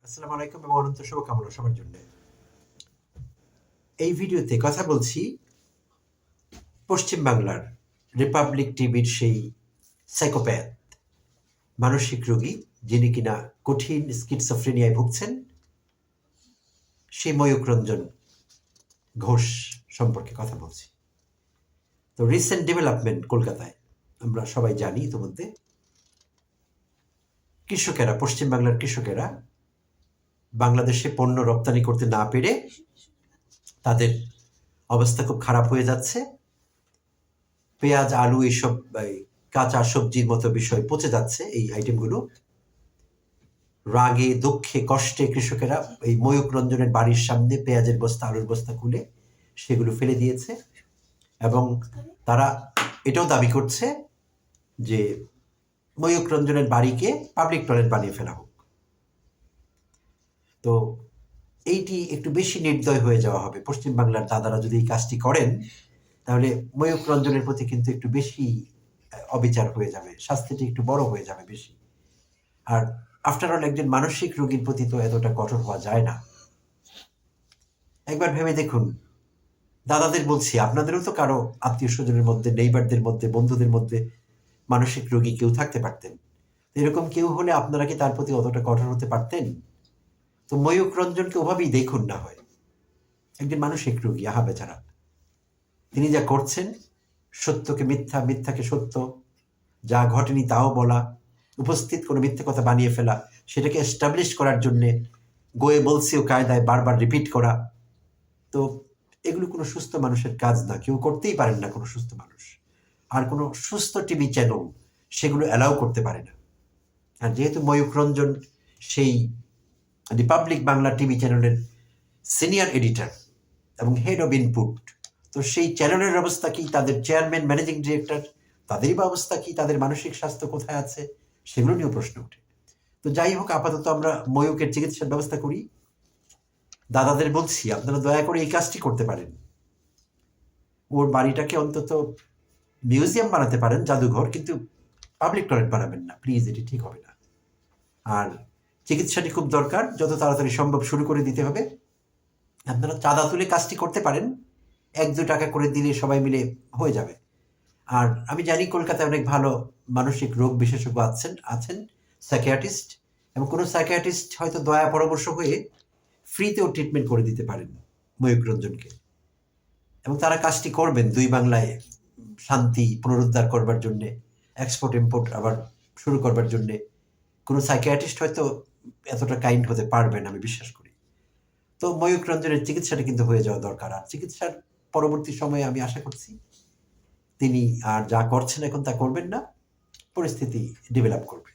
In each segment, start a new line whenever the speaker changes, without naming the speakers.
আসসালামু আলাইকুম এবং অনন্ত শুভকামনা সবার জন্য। এই ভিডিওতে কথা বলছি পশ্চিম বাংলার রিপাবলিক টিভির সেই সাইকোপ্যাথ মানসিক রোগী যিনি কিনা কঠিন স্কিটসোফ্রেনিয়ায় ভুগছেন, সেই ময়ূক রঞ্জন ঘোষ সম্পর্কে কথা বলছি। তো রিসেন্ট ডেভেলপমেন্ট কলকাতায় আমরা সবাই জানি ইতিমধ্যে কৃষকেরা, পশ্চিম বাংলার কৃষকেরা বাংলাদেশে পণ্য রপ্তানি করতে না পেরে তাদের অবস্থা খুব খারাপ হয়ে যাচ্ছে। পেঁয়াজ, আলু, এইসব কাঁচা সবজির মতো বিষয় পচে যাচ্ছে। এই আইটেমগুলো রাগে, দুঃখে, কষ্টে কৃষকেরা এই ময়ূক রঞ্জনের বাড়ির সামনে পেঁয়াজের বস্তা, আলুর বস্তা খুলে সেগুলো ফেলে দিয়েছে এবং তারা এটাও দাবি করছে যে ময়ূক রঞ্জনের বাড়িকে পাবলিক টয়লেট বানিয়ে ফেলা হোক। তো এইটি একটু বেশি নির্দয় হয়ে যাওয়া হবে। পশ্চিম বাংলার দাদারা যদি এই কাজটি করেন তাহলে ময়ূক রঞ্জনের প্রতি কিন্তু একটু বেশি অবিচার হয়ে যাবে, শাস্তিটি একটু বড় হয়ে যাবে বেশি। আর আফটার অল একজন মানসিক রোগীর প্রতি তো এতটা কঠোর হওয়া যায় না। একবার ভেবে দেখুন, দাদাদের বলছি, আপনাদেরও তো কারো আত্মীয় স্বজনের মধ্যে, নেইবারদের মধ্যে, বন্ধুদের মধ্যে মানসিক রোগী কেউ থাকতে পারতেন। এরকম কেউ হলে আপনারা কি তার প্রতি অতটা কঠোর হতে পারতেন? তো ময়ূক রঞ্জনকে ওভাবেই দেখুন না হয়, একজন মানসিক রোগী, আহা বেচারা। তিনি যা করছেন, সত্যকে মিথ্যা, মিথ্যাকে সত্য, যা ঘটেনি তাও বলা, উপস্থিত কোনো মিথ্যে কথা বানিয়ে ফেলা, সেটাকে এস্টাবলিশ করার জন্যে গোয়ে বলছি ও কায়দায় বারবার রিপিট করা। তো এগুলো কোনো সুস্থ মানুষের কাজ না, কেউ করতেই পারেন না কোনো সুস্থ মানুষ। আর কোনো সুস্থ টিভি চ্যানেল সেগুলো অ্যালাউ করতে পারে না। আর যেহেতু ময়ূক রঞ্জন সেই রিপাবলিক বাংলা টিভি চ্যানেলের সিনিয়র এডিটর এবং হেড অব ইনপুট, তো সেই চ্যানেলের অবস্থা কি, তাদের চেয়ারম্যান, ম্যানেজিং ডিরেক্টর, তাদেরই বা অবস্থা কি, তাদের মানসিক স্বাস্থ্য কোথায় আছে, সেগুলো নিয়েও প্রশ্ন ওঠে। তো যাই হোক, আপাতত আমরা ময়ূকের চিকিৎসার ব্যবস্থা করি। দাদাদের বলছি, আপনারা দয়া করে এই কাজটি করতে পারেন। ওর বাড়িটাকে অন্তত মিউজিয়াম বানাতে পারেন, জাদুঘর, কিন্তু পাবলিক টয়লেট বানাবেন না প্লিজ, এটি ঠিক হবে না। আর চিকিৎসাটি খুব দরকার, যত তাড়াতাড়ি সম্ভব শুরু করে দিতে হবে। আপনারা চাঁদা তুলে কাজটি করতে পারেন, 1-2 টাকা করে দিলে সবাই মিলে হয়ে যাবে। আর আমি জানি কলকাতায় অনেক ভালো মানসিক রোগ বিশেষজ্ঞ আছেন সাইকিয়াট্রিস্ট, এবং কোনো সাইকিয়াট্রিস্ট হয়তো দয়া পরামর্শ হয়ে ফ্রিতেও ট্রিটমেন্ট করে দিতে পারেন ময়ূক রঞ্জনকে, এবং তারা কাজটি করবেন দুই বাংলায় শান্তি পুনরুদ্ধার করবার জন্যে, এক্সপোর্ট ইম্পোর্ট আবার শুরু করবার জন্যে। কোনো সাইকিয়াট্রিস্ট হয়তো এতটা কাইন্ড হতে পারবেন আমি বিশ্বাস করি। তো ময়ূক রঞ্জনের চিকিৎসাটা কিন্তু হয়ে যাওয়া দরকার। আর চিকিৎসার পরবর্তী সময়ে আমি আশা করছি তিনি আর যা করছেন এখন তা করবেন না, পরিস্থিতি ডেভেলপ করবে।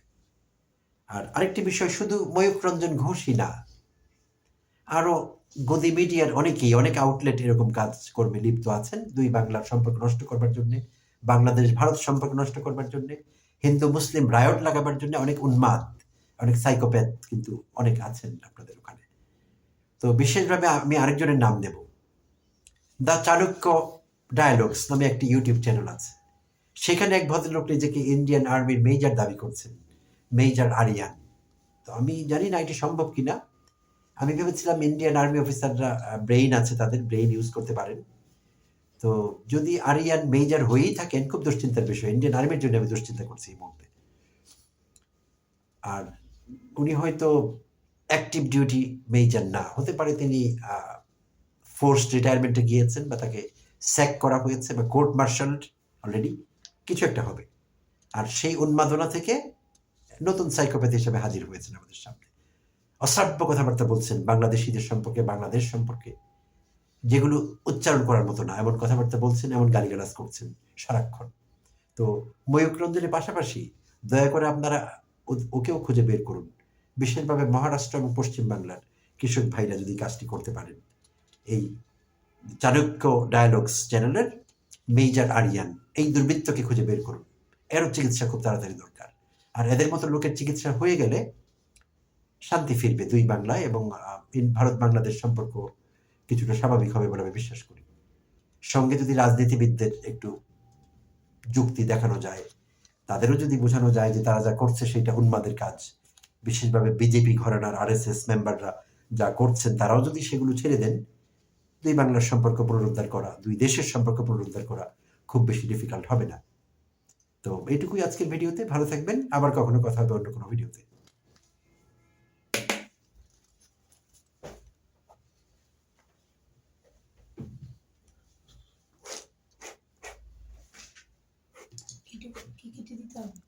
আর আরেকটি বিষয়, শুধু ময়ূক রঞ্জন ঘোষই না, আরও গদি মিডিয়ার অনেকেই, অনেক আউটলেট এরকম কাজকর্মে লিপ্ত আছেন দুই বাংলার সম্পর্ক নষ্ট করবার জন্যে, বাংলাদেশ ভারত সম্পর্ক নষ্ট করবার জন্যে, হিন্দু মুসলিম রায়ট লাগাবার জন্য অনেক উন্মাদ, অনেক সাইকোপ্যাথ কিন্তু অনেক আছেন আপনাদের ওখানে। তো বিশেষভাবে আমি আরেকজনের নাম নেব। দ্য চাণক্য ডায়ালগস নামে একটি ইউটিউব চ্যানেল আছে। সেখানে এক ভদ্রলোক নিজেকে ইন্ডিয়ান আর্মির মেজর দাবি করছেন, মেজর আরিয়ান। তো আমি জানি না এটি সম্ভব কিনা। আমি ভেবেছিলাম ইন্ডিয়ান আর্মি অফিসাররা ব্রেইন আছে, তাদের ব্রেইন ইউজ করতে পারেন। তো যদি আরিয়ান মেজর হয়েই থাকেন, খুব দুশ্চিন্তার বিষয়। ইন্ডিয়ান আর্মির জন্য আমি দুশ্চিন্তা করছি এই মুহূর্তে। আর উনি হয়তো অ্যাক্টিভ ডিউটি মেজর না, হতে পারে তিনি ফোর্সড রিটায়ারমেন্টে গিয়েছেন, বা তাকে স্যাক করা হয়েছে, বা কোর্ট মার্শাল্ড অলরেডি, কিছু একটা হবে। আর সেই উন্মাদনা থেকে নতুন সাইকোপ্যাথ হিসেবে হাজির হয়েছেন আমাদের সামনে। অশ্রাব্য কথাবার্তা বলছেন বাংলাদেশিদের সম্পর্কে, বাংলাদেশ সম্পর্কে, যেগুলো উচ্চারণ করার মতো না। এমন কথাবার্তা বলছেন, এমন গালিগালাজ করছেন সারাক্ষণ। তো ময়ূক রঞ্জনের পাশাপাশি দয়া করে আপনারা ওকেও খুঁজে বের করুন। বিশেষভাবে মহারাষ্ট্র এবং পশ্চিম বাংলার কৃষক ভাইরা যদি কাজটি করতে পারেন, এই চাণক্য ডায়ালগস চ্যানেলের মেজর আরিয়ান, এই দুর্বৃত্তকে খুঁজে বের করুন। এরও চিকিৎসা খুব তাড়াতাড়ি দরকার। আর এদের মতো লোকের চিকিৎসা হয়ে গেলে শান্তি ফিরবে দুই বাংলায়, এবং ভারত বাংলাদেশ সম্পর্ক কিছুটা স্বাভাবিক হবে বলে আমি বিশ্বাস করি। সঙ্গে যদি রাজনীতিবিদদের একটু যুক্তি দেখানো যায়, তাদেরও যদি বোঝানো যায় যে তারা যা করছে সেটা উন্মাদের কাজ, বিশেষভাবে বিজেপি ঘরানার আরএসএস মেম্বাররা যা করছেন, তারাও যদি সেগুলো ছেড়ে দেন, দুই বাংলার সম্পর্ক পুনরুদ্ধার করা, দুই দেশের সম্পর্ক পুনরুদ্ধার করা খুব বেশি ডিফিকাল্ট হবে না। তো এইটুকুই আজকের ভিডিওতে। ভালো থাকবেন, আবার কখনো কথা হবে অন্য কোনো ভিডিওতে।
কি কেটে দিতে হবে?